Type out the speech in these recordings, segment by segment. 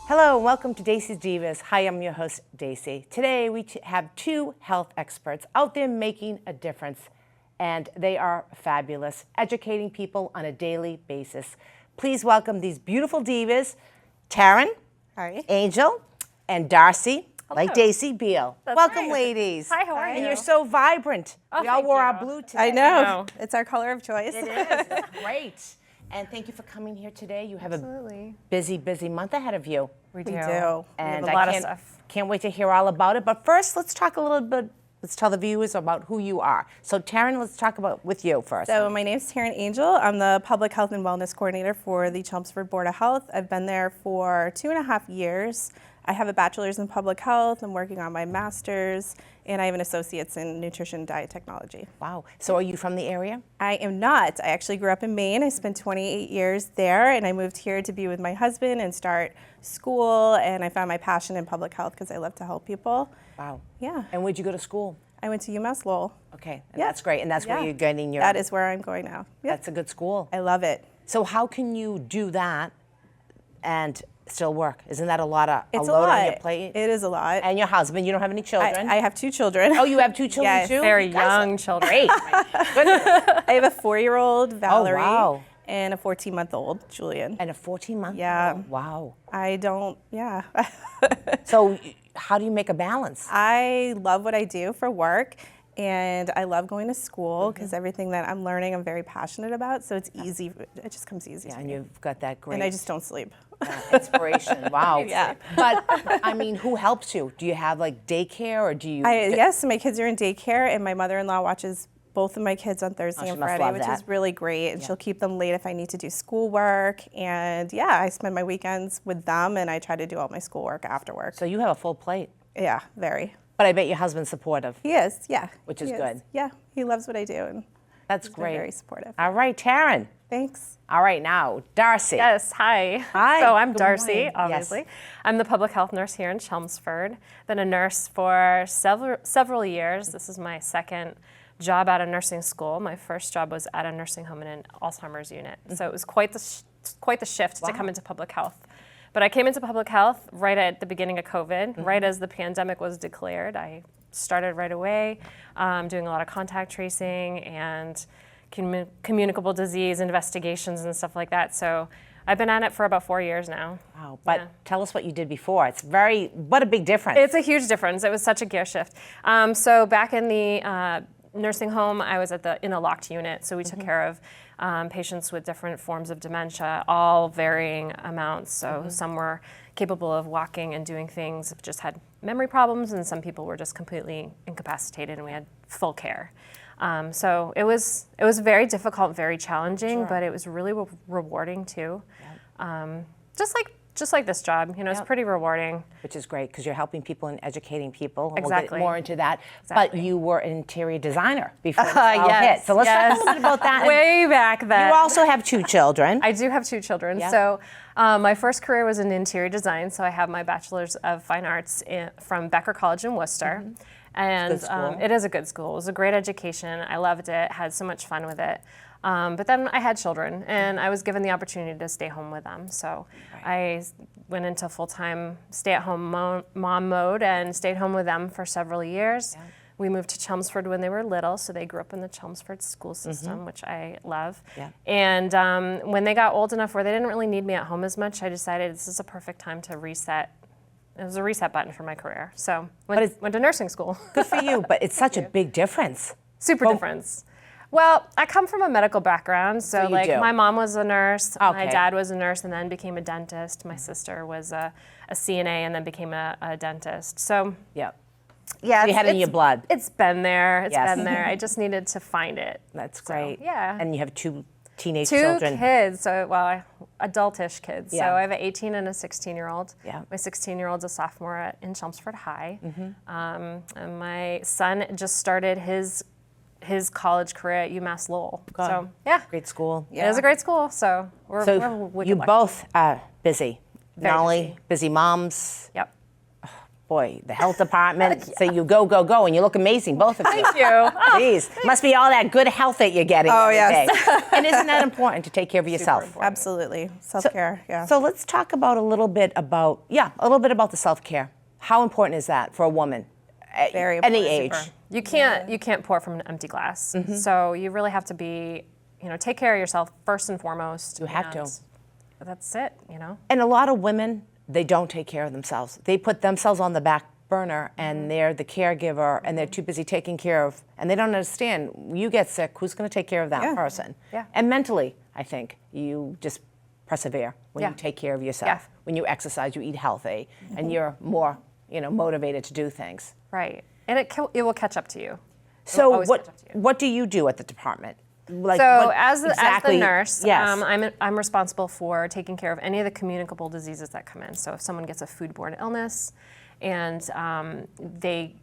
Hello and welcome to Dacey's Divas. Hi, I'm your host, Dacey. Today we have two health experts out there making a difference, and they are fabulous, educating people on a daily basis. Please welcome these beautiful divas, Taryn, Hi. Angel, and Darcy, Hello. like Darcy Beall. That's Welcome, right. ladies. Hi, how are And you? you're so vibrant. Oh, we all thank wore you. our blue today. I know. know. It's our color of choice. It is. It's great. And thank you for coming here today. You have Absolutely. a busy month ahead of you. We We do. do. And a lot I of stuff. can't wait to hear all about it. But first, let's talk a little bit. Let's tell the viewers about who you are. So, Taryn, let's talk about with you first. So my name is Taryn Angel. I'm the Public Health and Wellness Coordinator for the Chelmsford Board of Health. I've been there for 2.5 years. I have a bachelor's in public health. I'm working on my master's, and I have an associate's in nutrition and diet technology. Wow. So, are you from the area? I am not. I actually grew up in Maine. I spent 28 years there, and I moved here to be with my husband and start school, and I found my passion in public health because I love to help people. Wow. Yeah. And where'd you go to school? I went to UMass Lowell. Okay. And Yeah. that's great. And that's where Yeah. you're getting your. That is where I'm going now. Yeah. That's a good school. I love it. So, how can you do that and still work? Isn't that a lot of It's a a load lot. on your plate? It is a lot. And your husband, you don't have any children. I have 2 children. Oh, you have 2 children Yes. too? Very You guys are young children. Great. Goodness. I have a 4-year-old, Valerie, wow. and a 14-month-old, Julian. And a 14-month? Yeah. Wow. I don't, yeah. So, how do you make a balance? I love what I do for work, and I love going to school because everything that I'm learning I'm very passionate about, so it's easy. It just comes easy Yeah, to and me. you've got that great And I just don't sleep. inspiration. Wow. Yeah. But I mean, who helps you? Do you have like daycare, or do you? Yes, my kids are in daycare, and my mother-in-law watches both of my kids on Thursday she and must Friday, love which that. is really great. And she'll keep them late if I need to do schoolwork. And yeah, I spend my weekends with them, and I try to do all my schoolwork after work. So you have a full plate. Yeah, very. But I bet your husband's supportive. He is, yeah. Which is He good. Yeah, he loves what I do, and That's he's been great. very supportive. All right, Taryn. Thanks. All right, now Darcy. Yes, hi. Hi, So I'm good Darcy, morning. obviously. Yes. I'm the public health nurse here in Chelmsford. Been a nurse for several years. This is my second job at a nursing school. My first job was at a nursing home in an Alzheimer's unit. So it was quite the shift to come into public health. But I came into public health right at the beginning of COVID, right as the pandemic was declared. I started right away doing a lot of contact tracing and communicable disease investigations and stuff like that. So I've been at it for about 4 years now. Wow. But Yeah. tell us what you did before. What a big difference. It's a huge difference. It was such a gear shift. So back in the nursing home, I was in a locked unit. So we took care of patients with different forms of dementia, all varying amounts. So some were capable of walking and doing things, just had memory problems, and some people were just completely incapacitated, and we had full care. So it was very difficult, very challenging, but it was really rewarding too. Just like this job, it's pretty rewarding. Which is great because you're helping people and educating people. And We'll Exactly. get more into that. Exactly. But you were an interior designer before this all Yes, hit. So let's talk a yes. little bit about that. Way back then. You also have 2 children. I do have 2 children. Yeah. So my first career was in interior design. So I have my bachelor's of fine arts from Becker College in Worcester. And Good school. it is a good school. It was a great education. I loved it, had so much fun with it. But then I had children, and I was given the opportunity to stay home with them. So I went into full-time stay-at-home mom mode and stayed home with them for several years. Yeah. We moved to Chelmsford when they were little, so they grew up in the Chelmsford school system, which I love. Yeah. And when they got old enough where they didn't really need me at home as much, I decided this is a perfect time to reset. It was a reset button for my career. So went to nursing school. Good for you, but it's such a big difference. Super difference. Well, I come from a medical background, so you like do. my mom was a nurse, my Okay. dad was a nurse and then became a dentist. My sister was a CNA and then became a dentist. So Yeah. yeah, You had it in your blood. It's been there. It's Yes. been there. I just needed to find it. That's So, great. yeah. And you have 2 teenage 2 children. kids, adultish kids. Yeah. So I have an 18 and a 16-year-old. Yeah. My 16-year-old's a sophomore in Chelmsford High. And my son just started his college career at UMass Lowell. God. So yeah, Great school. it is a great school. So we're So wicked you lucky. both are busy. Very Not only busy moms, Yep. boy, the health department, so you go, go, go, and you look amazing, both of you. Thank you. Jeez, must be all that good health that you're getting every yes. day. And isn't that important to take care of yourself? Absolutely. Self-care, yeah. So let's talk about a little bit about the self-care. How important is that for a woman? At Very any important. age. You can't pour from an empty glass. So you really have to be, take care of yourself first and foremost. You have to. That's it, And a lot of women, they don't take care of themselves. They put themselves on the back burner and they're the caregiver and they're too busy taking care of, and they don't understand, you get sick, who's going to take care of that person? Yeah. And mentally, I think, you just persevere when you take care of yourself. Yeah. When you exercise, you eat healthy, and you're more, motivated to do things. Right. And it will catch up to you. So what do you do at the department? Like, So as the nurse, yes. I'm responsible for taking care of any of the communicable diseases that come in. So if someone gets a foodborne illness and they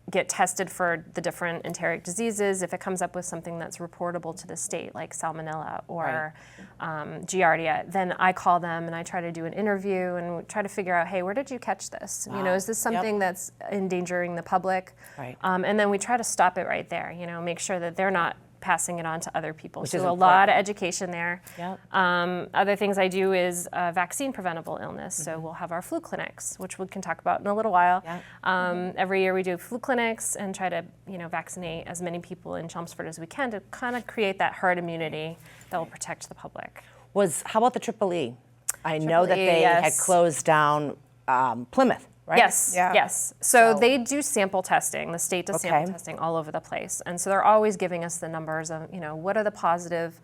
get tested for the different enteric diseases, if it comes up with something that's reportable to the state, like salmonella or giardia, then I call them and I try to do an interview and try to figure out, hey, where did you catch this? Wow. Is this something that's endangering the public? Right. And then we try to stop it right there, make sure that they're not passing it on to other people. Which So is a lot of education there. Yep. Other things I do is vaccine preventable illness. So we'll have our flu clinics, which we can talk about in a little while. Yep. Every year we do flu clinics and try to vaccinate as many people in Chelmsford as we can to kind of create that herd immunity that will protect the public. How about the Triple E? I know that Triple E, they had yes. closed down Plymouth, right? Yes, Yeah. yes. So they do sample testing. The state does Okay. sample testing all over the place. And so they're always giving us the numbers of, what are the positive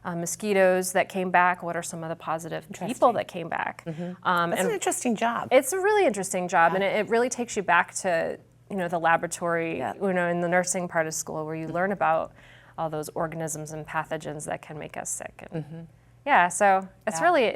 mosquitoes that came back? What are some of the positive people that came back? That's an interesting job. It's a really interesting job, and it really takes you back to, the laboratory, in the nursing part of school where you learn about all those organisms and pathogens that can make us sick. And yeah, so it's really,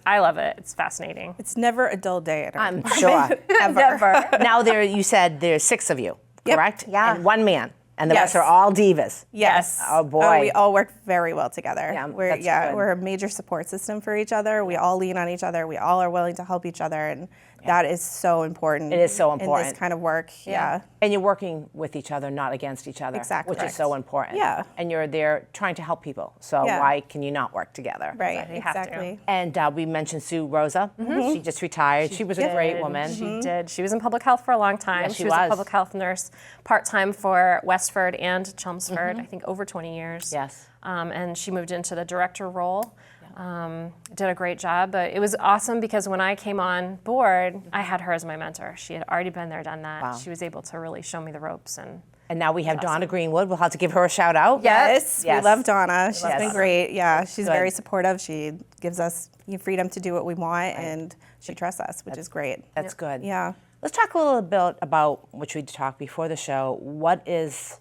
I love it. It's fascinating. It's never a dull day at our I'm sure. Never. Now you said there's 6 of you, correct? Yeah. And 1 man, and the Yes. rest are all divas. Yes. Oh, boy. we all work very well together. Yeah, that's good. We're a major support system for each other. We all lean on each other. We all are willing to help each other, and that is so important. It is so in important. this kind of work. Yeah. And you're working with each other, not against each other. Exactly. Which is so important. Yeah. And you're there trying to help people. So Yeah. why can you not work together? Right. You have to. Exactly. And we mentioned Sue Rosa. She just retired. She was a great woman. She did. She was in public health for a long time. Yes, she was a was. public health nurse part-time for Westford and Chelmsford, I think over 20 years. Yes. And she moved into the director role. Did a great job, but it was awesome because when I came on board, I had her as my mentor. She had already been there, done that. Wow. She was able to really show me the ropes. And And now we have Donna Greenwood. We'll have to give her a shout out. Yes, Yes. we love Donna. She's Yes. been great. Yeah, she's Good. very supportive. She gives us freedom to do what we want, and she trusts us, which is great. That's good. Yeah. Let's talk a little bit about, which we talked before the show, what is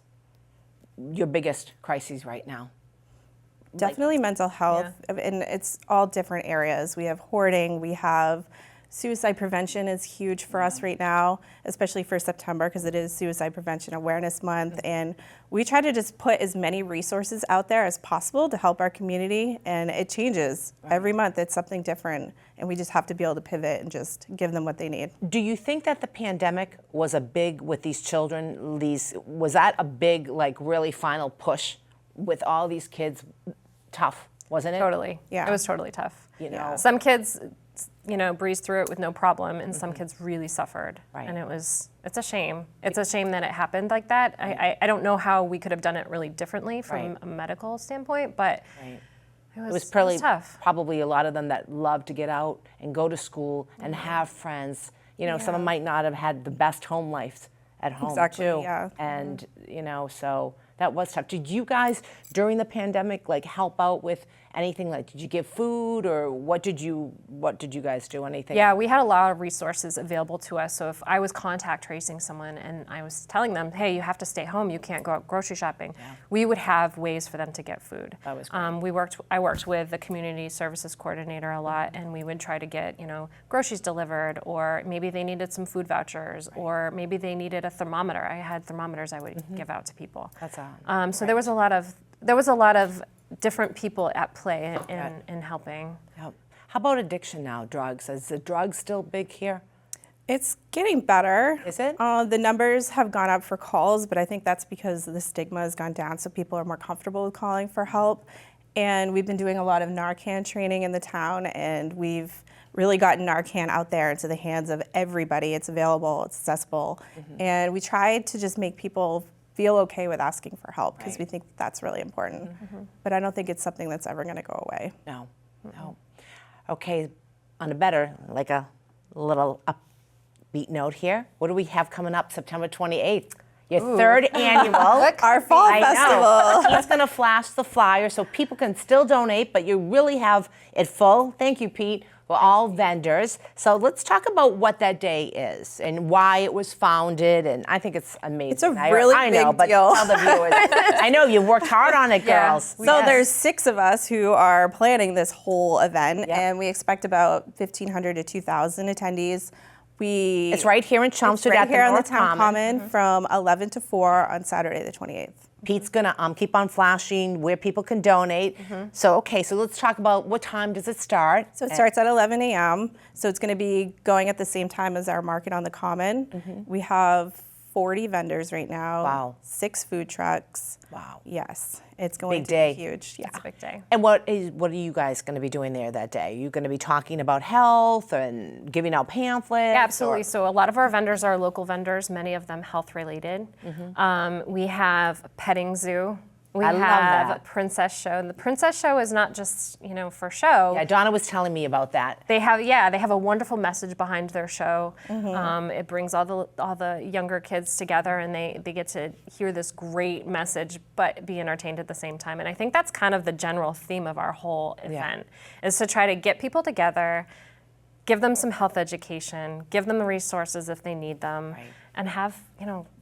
your biggest crises right now? Definitely mental health, and it's all different areas. We have hoarding, we have suicide prevention is huge for us right now, especially for September because it is Suicide Prevention Awareness Month, and we try to just put as many resources out there as possible to help our community, and it changes. Every month it's something different, and we just have to be able to pivot and just give them what they need. Do you think that the pandemic was a big, with these children, was that a big, really final push with all these kids? Tough, wasn't it? totally. Yeah. It was totally tough. know. Some kids, breezed through it with no problem, and some kids really suffered. Right. And it's a shame. It's a shame that it happened like that. I don't know how we could have done it really differently from Right. a medical standpoint, but Right. it It was was tough. probably a lot of them that love to get out and go to school and have friends. Some of them might not have had the best home lives at home Exactly, too. yeah. And so that was tough. Did you guys during the pandemic help out with anything? Did you give food, or what did you guys do? Anything? Yeah, we had a lot of resources available to us. So if I was contact tracing someone and I was telling them, hey, you have to stay home, you can't go out grocery shopping, we would have ways for them to get food. That was great. I worked with the community services coordinator a lot, and we would try to get, groceries delivered, or maybe they needed some food vouchers, or maybe they needed a thermometer. I had thermometers I would give out to people. That's So there was a lot of different people at play in helping. Yep. How about addiction now? Drugs? Is the drugs still big here? It's getting better. Is it? The numbers have gone up for calls, but I think that's because the stigma has gone down, so people are more comfortable with calling for help. And we've been doing a lot of Narcan training in the town, and we've really gotten Narcan out there into the hands of everybody. It's available, it's accessible. And we try to just make people feel okay with asking for help because we think that's really important. But I don't think it's something that's ever going to go away. No, no. Okay, on a better, like a little upbeat note here, what do we have coming up September 28th? Your third annual. Our fall festival. Pete's going to flash the flyer so people can still donate, but you really have it full. Thank you, Pete. We're all vendors. So let's talk about what that day is and why it was founded. And I think it's amazing. It's a really I know, big but deal. tell the viewers. I know you worked hard on it, girls. So there's 6 of us who are planning this whole event, and we expect about 1,500 to 2,000 attendees. It's right here in Chelmsford right at here the on the North Town Common. Common from 11 to 4 on Saturday the 28th. Pete's gonna keep on flashing where people can donate. So so let's talk about what time does it start? So it starts at 11 a.m. So it's going to be going at the same time as our market on the Common. We have 40 vendors right now. Wow. 6 food trucks. Wow. Yes, it's going Big to day. be huge. Yeah. It's a big day. And what are you guys going to be doing there that day? Are you going to be talking about health and giving out pamphlets? Yeah, absolutely. So a lot of our vendors are local vendors, many of them health related. We have a petting zoo. We I love have that. a princess show. And the princess show is not just, for show. Yeah, Donna was telling me about that. They have a wonderful message behind their show. It brings all the younger kids together, and they get to hear this great message, but be entertained at the same time. And I think that's kind of the general theme of our whole event, is to try to get people together, give them some health education, give them the resources if they need them, and have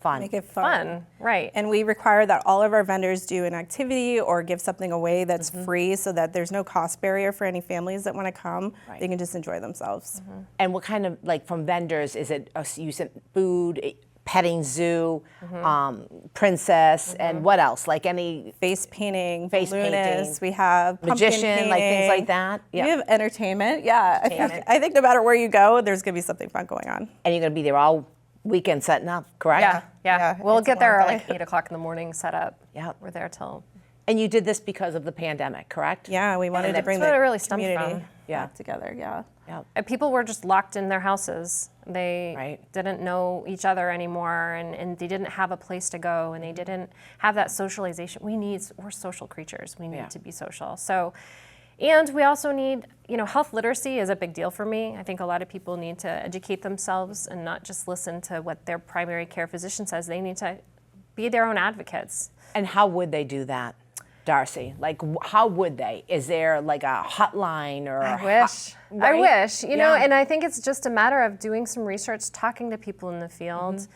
Fun. Make it fun. fun. Right. And we require that all of our vendors do an activity or give something away that's free so that there's no cost barrier for any families that want to come. They can just enjoy themselves. And what kind of, from vendors, is it you said food, petting zoo, princess, and what else? Like any Face painting, Face balloonists, painting. we have pumpkin magician, like things like painting. that? We have entertainment, I think no matter where you go, there's going to be something fun going on. And you're going to be there all weekend setting up, correct? Yeah. We'll it's get a there long at day. like 8 o'clock in the morning set up. Yeah. We're there till. And you did this because of the pandemic, correct? Yeah, we wanted to that's bring what the it really stemmed community from. Yeah. back together, yeah. People were just locked in their houses. They Right. didn't know each other anymore, and they didn't have a place to go, and they didn't have that socialization. We're social creatures. We need to be social. So, and we also need, health literacy is a big deal for me. I think a lot of people need to educate themselves and not just listen to what their primary care physician says. They need to be their own advocates. And how would they do that, Darcy? Like, how would they? Is there like a hotline or? I wish. Right? I wish, Yeah. and I think it's just a matter of doing some research, talking to people in the field,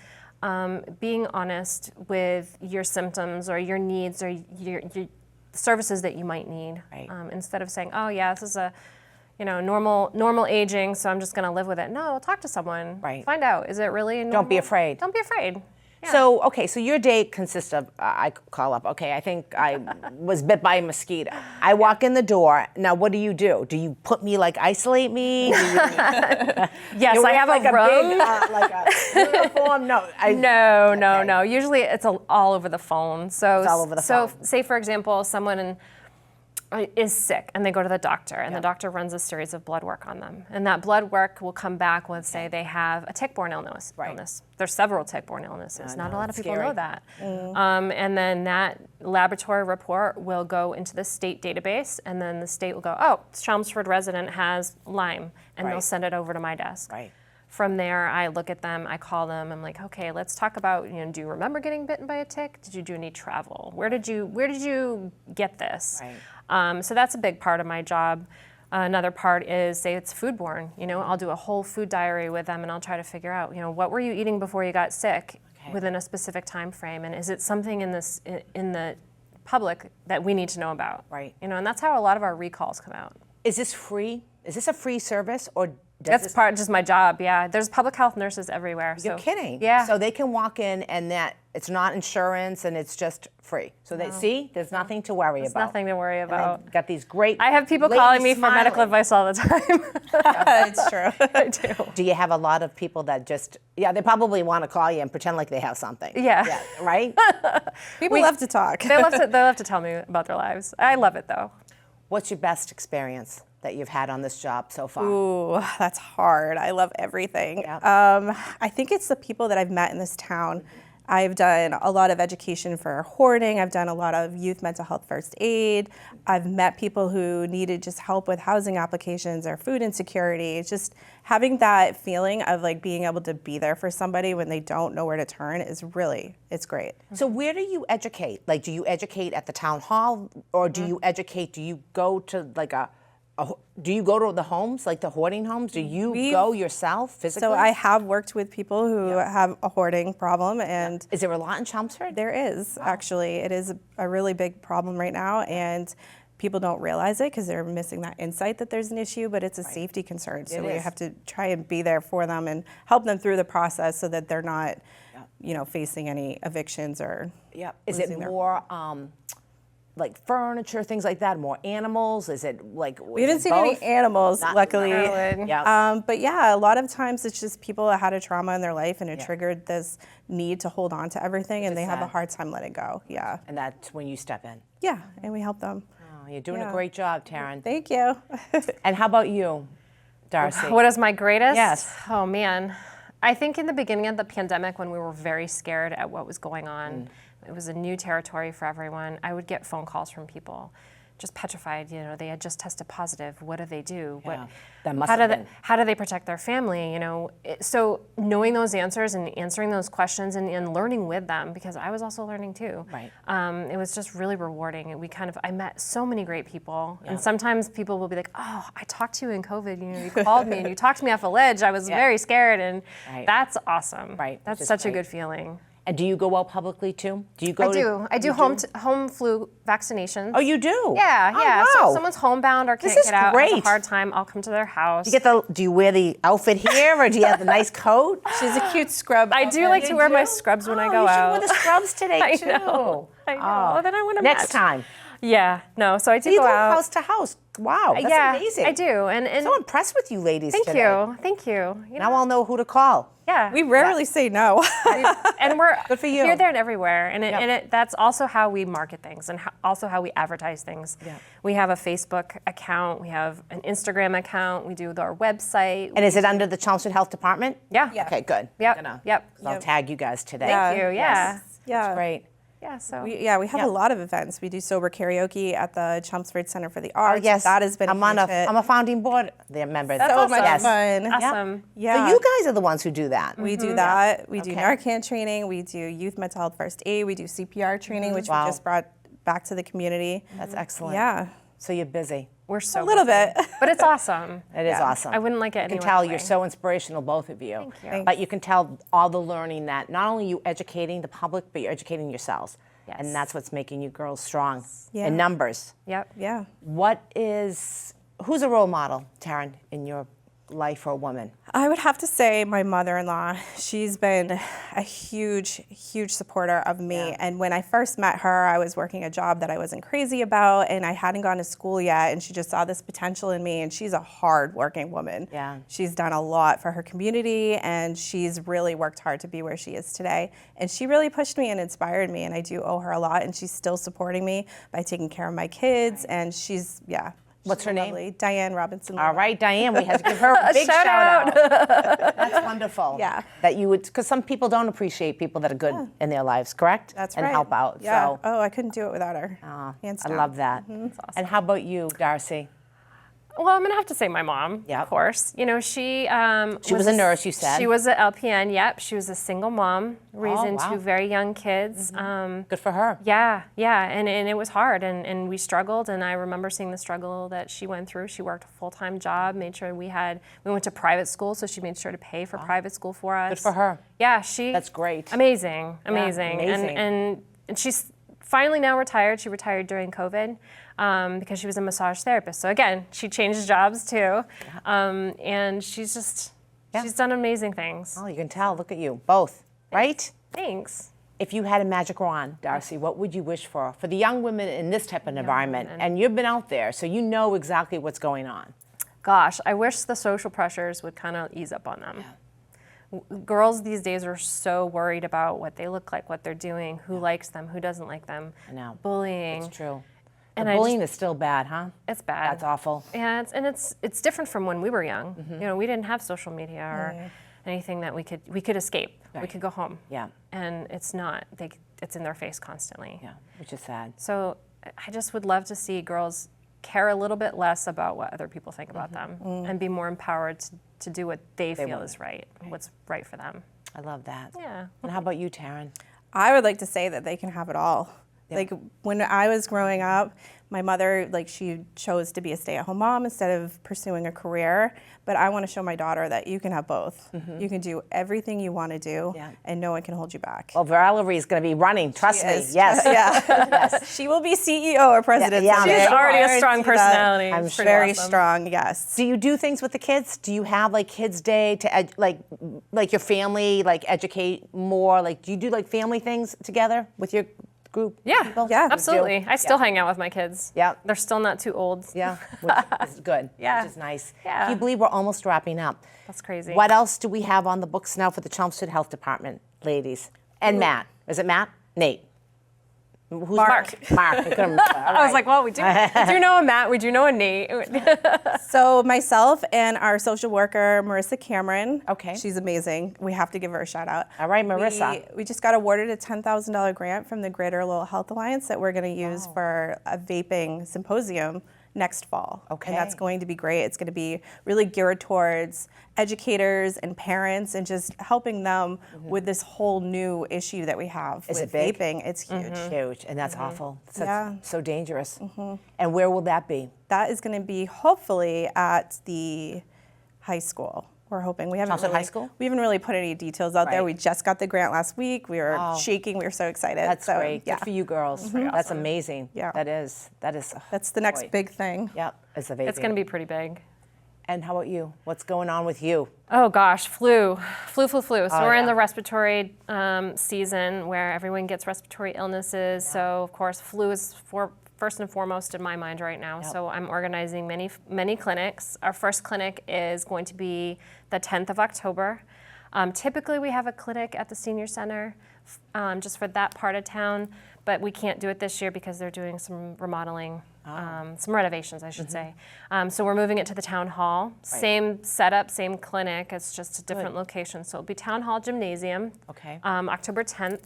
being honest with your symptoms or your needs or your services that you might need. Right. Instead of saying, oh yeah, this is a normal aging, so I'm just going to live with it. No, talk to someone. Right. Find out, is it really normal? Don't be afraid. Don't be afraid. Yeah. So your day consists of, I call up, okay, I think I was bit by a mosquito. I walk in the door. Now, what do? Do you put me, isolate me? Do you, Yes, I have a room. like a uniform? No. No. Usually it's all over the phone. So It's all over the so phone. say for example, someone is sick and they go to the doctor and the doctor runs a series of blood work on them. And that blood work will come back with say they have a tick-borne illness. There's several tick-borne illnesses. Not a lot of people know that. And then that laboratory report will go into the state database, and then the state will go, oh, Chelmsford resident has Lyme, and they'll send it over to my desk. Right. From there, I look at them, I call them, I'm like, okay, let's talk about, do you remember getting bitten by a tick? Did you do any travel? Where did you get this? Right. So that's a big part of my job. Another part is, say it's foodborne, I'll do a whole food diary with them and I'll try to figure out, what were you eating before you got sick within a specific time frame, and is it something in the public that we need to know about? Right. And that's how a lot of our recalls come out. Is this free? Is this a free service or does That's this, part just my job. Yeah, there's public health nurses everywhere. you're so, kidding? Yeah. So they can walk in and that it's not insurance and it's just free. So they see there's nothing to worry There's about. nothing to worry And about. they've got these great. I have people ladies calling me for medical smiling. advice all the time. It's true. I do. Do you have a lot of people that just they probably want to call you and pretend like they have something? Yeah. Right? People love to talk. They love to tell me about their lives. I love it though. What's your best experience that you've had on this job so far? Ooh, that's hard. I love everything. Yeah. I think it's the people that I've met in this town. I've done a lot of education for hoarding. I've done a lot of youth mental health first aid. I've met people who needed just help with housing applications or food insecurity. It's just having that feeling of like being able to be there for somebody when they don't know where to turn is it's great. So where do you educate? Like, do you educate at the town hall, or do you educate? Do you go to like do you go to the homes, like the hoarding homes? Do you go yourself physically? So I have worked with people who have a hoarding problem, and Is there a lot in Chelmsford? there is actually. It is a really big problem right now, and people don't realize it because they're missing that insight that there's an issue, but it's a safety concern. So we is. have to try and be there for them and help them through the process so that they're not, facing any evictions or. Yeah. Is it losing their more like furniture, things like that? More animals? Is it like We haven't seen any animals, luckily. Yeah. But yeah, a lot of times it's just people that had a trauma in their life and it triggered this need to hold on to everything, and they have a sad. hard time letting go. Yeah. And that's when you step in. Yeah, and we help them. Oh, you're doing a Yeah. great job, Taryn. Thank you. And how about you, Darcy? What is my greatest? Yes. Oh man. I think in the beginning of the pandemic, when we were very scared at what was going on, it was a new territory for everyone. I would get phone calls from people just petrified, they had just tested positive. What do they do? Yeah, that must have been. How do they protect their family? So knowing those answers and answering those questions and learning with them, because I was also learning too. Right. It was just really rewarding. And I met so many great people. And sometimes people will be like, oh, I talked to you in COVID. You called me and you talked to me off a ledge. I was very scared. And that's awesome. Right, That's which is such a great. good feeling. And do you go out publicly too? Do you go? I do home flu vaccinations. Oh, you do? Yeah, Oh, yeah. So wow. if someone's homebound or can't is get out, has great. a hard time, I'll come to their house. Do you wear the outfit here, or do you have the nice coat? She's a cute scrub. I do like to wear my scrubs when I go out. You should wear the scrubs today I too. know. I know. Oh. Then I want to Next time. Yeah, no. So I do You go go out. house to house. Wow, that's yeah, amazing. I do. And So impressed with you ladies thank today. Thank you. Now I'll know who to call. Yeah. We rarely say no. and we're Good for you. here, there, and everywhere. And that's also how we market things, and also how we advertise things. Yeah. We have a Facebook account. We have an Instagram account. We do our website. And is it under the Chelmsford Health Department? Yeah. Okay, good. Yep. Yep. So I'll tag you guys today. Thank you. Yeah. Yeah. Great. Yeah. So. We have a lot of events. We do sober karaoke at the Chelmsford Center for the Arts. Yes, That has been I'm a huge hit. I'm a founding board member. That's so awesome. much fun. Awesome. Yeah. So you guys are the ones who do that. We do that. We do Okay. Narcan training. We do youth mental health first aid. We do CPR training, which Wow. we just brought back to the community. That's excellent. Yeah. So you're busy. We're so A little busy. bit. But it's awesome. It is awesome. I wouldn't like it You can any tell other you're way. so inspirational, both of you. Thank you. But you can tell all the learning that not only you educating the public, but you're educating yourselves. Yes. And that's what's making you girls strong Yeah. in numbers. Yep. Yeah. Who's a role model, Taryn, in your life or a woman? I would have to say my mother-in-law. She's been a huge, huge supporter of me. Yeah. And when I first met her, I was working a job that I wasn't crazy about, and I hadn't gone to school yet. And she just saw this potential in me. And she's a hard-working woman. Yeah. She's done a lot for her community, and she's really worked hard to be where she is today. And she really pushed me and inspired me. And I do owe her a lot. And she's still supporting me by taking care of my kids. And she's What's her name? lovely. Diane Robinson. All right, Diane, we have to give her a big shout out. That's wonderful. Yeah. That you would, because some people don't appreciate people that are good in their lives, correct? That's and right. help out. Yeah. So Oh, I couldn't do it without her. Hands I down. love that. And how about you, Darcy? Well, I'm gonna have to say my mom, Yep. of course. She was a nurse, you said. She was an LPN. Yep, she was a single mom, raising wow. 2 very young kids. Good for her. Yeah, and it was hard, and we struggled. And I remember seeing the struggle that she went through. She worked a full-time job, made sure we went to private school, so she made sure to pay for private school for us. Good for her. Yeah, That's great. Amazing. amazing. And she's finally now retired. She retired during COVID. because she was a massage therapist. So again, she changed jobs too, and she's done amazing things. Oh, you can tell. Look at you, both, right? Thanks. If you had a magic wand, Darcy, what would you wish for the young women in this type of environment? And you've been out there, so you know exactly what's going on. Gosh, I wish the social pressures would kind of ease up on them. Girls these days are so worried about what they look like, what they're doing, who likes them, who doesn't like them. I know. Bullying. It's true. And bullying is still bad, huh? It's bad. That's awful. Yeah, it's different from when we were young. You know, we didn't have social media or anything that we could escape. Right. We could go home. Yeah. And it's not. It's in their face constantly. Yeah, which is sad. So I just would love to see girls care a little bit less about what other people think about them and be more empowered to do what they feel is right, what's right for them. I love that. Yeah. And how about you, Taryn? I would like to say that they can have it all. Like when I was growing up, my mother, she chose to be a stay-at-home mom instead of pursuing a career. But I want to show my daughter that you can have both. You can do everything you want to do, and no one can hold you back. Well, Valerie is going to be running. Trust me. Yes. Yes. She will be CEO or president. Yeah, someday. She's already a strong Guarantee that. personality. I'm It's sure. pretty Very awesome. strong, yes. Do you do things with the kids? Do you have kids day to like your family educate more? Do you do family things together with your group? Yeah, people? Yeah. You do? absolutely. I still hang out with my kids. Yeah. They're still not too old. Yeah, which is good. Yeah. Which is nice. Yeah. Can you believe we're almost wrapping up? That's crazy. What else do we have on the books now for the Chelmsford Health Department, ladies? And Matt. Is it Matt? Nate. Who's Mark. Mark. I was like, well, we do know a Matt, we do know a Nate. So myself and our social worker, Marissa Cameron. Okay. She's amazing. We have to give her a shout out. All right, Marissa. We just got awarded a $10,000 grant from the Greater Lowell Health Alliance that we're going to use for a vaping symposium next fall. Okay. And that's going to be great. It's going to be really geared towards educators and parents and just helping them with this whole new issue that we have Is with it big? vaping. It's huge. Huge, and that's awful. So dangerous. And where will that be? That is going to be hopefully at the high school. We're hoping. We haven't Chelmsford really, High School? We haven't really put any details out there. Right. We just got the grant last week. We were shaking. We were so excited. That's so, great. Yeah. Good for you girls. That's amazing. Yeah. That is. That's the next big thing. Yep. It's the vaping. It's going to be pretty big. And how about you? What's going on with you? Oh gosh, flu. So we're in yeah. the respiratory season where everyone gets respiratory illnesses. So of course, flu is first and foremost in my mind right now. So I'm organizing many clinics. Our first clinic is going to be the 10th of October. Typically we have a clinic at the senior center just for that part of town, but we can't do it this year because they're doing some remodeling, some renovations, I should say. So we're moving it to the town hall. Same setup, same clinic. It's just a different location. So it'll be Town Hall Gymnasium. Okay. October 10th.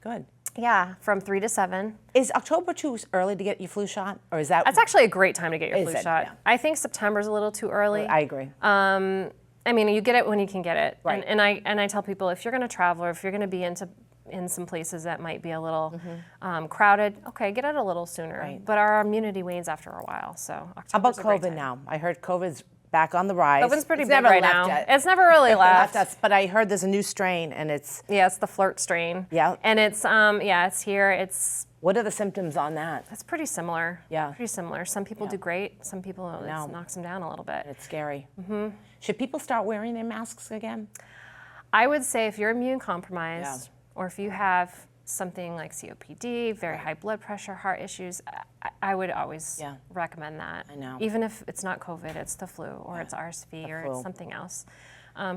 Good. Yeah, from 3 to 7. Is October too early to get your flu shot, or is that? That's actually a great time to get your Is flu it? shot. Yeah. I think September's a little too early. I agree. I mean, you get it when you can get it. Right. And I tell people, if you're going to travel or if you're going to be in some places that might be a little crowded, okay, get it a little sooner. Right. But our immunity wanes after a while, so How October's about a great COVID time. now? I heard COVID's back on the rise. COVID's pretty It's big never right left now. yet. It's never really left. Us, but I heard there's a new strain, and it's. Yeah, it's the flirt strain. Yeah. And it's it's here. What are the symptoms on that? It's pretty similar. Yeah. Pretty similar. Some people do great. Some people it knocks them down a little bit. It's scary. Should people start wearing their masks again? I would say if you're immune compromised or if you have something like COPD, very high blood pressure, heart issues, I would always recommend that. I know. Even if it's not COVID, it's the flu or it's RSV or flu. it's something else.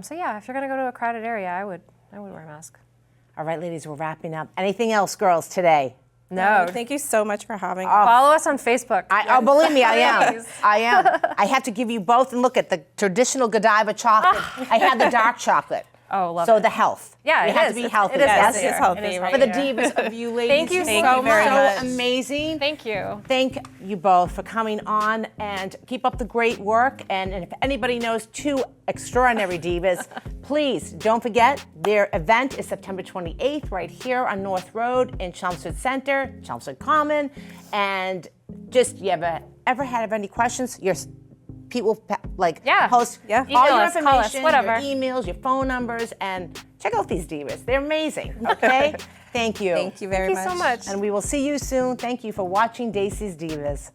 So yeah, if you're going to go to a crowded area, I would wear a mask. All right, ladies, we're wrapping up. Anything else, girls, today? No. Thank you so much for having us. Follow us on Facebook. Oh, believe me, I am. Please. I am. I have to give you both, and look at the traditional Godiva chocolate. I had the dark chocolate. Oh, love So it. the health. Yeah, you it have is. to be It's- healthy. it is yes? healthy. It's healthy. It is right For the here. divas of you ladies. Thank you Thank so you very much. much. Amazing. Thank you. Thank you both for coming on, and keep up the great work. And if anybody knows two extraordinary divas, please don't forget their event is September 28th right here on North Road in Chelmsford Center, Chelmsford Common. And just, you ever had any questions? Your people post Yeah. all Email your us, call us, information, whatever. your emails, your phone numbers, and check out these divas. They're amazing. Okay. Thank you. Thank you very Thank you much. so much. And we will see you soon. Thank you for watching Dacey's Divas.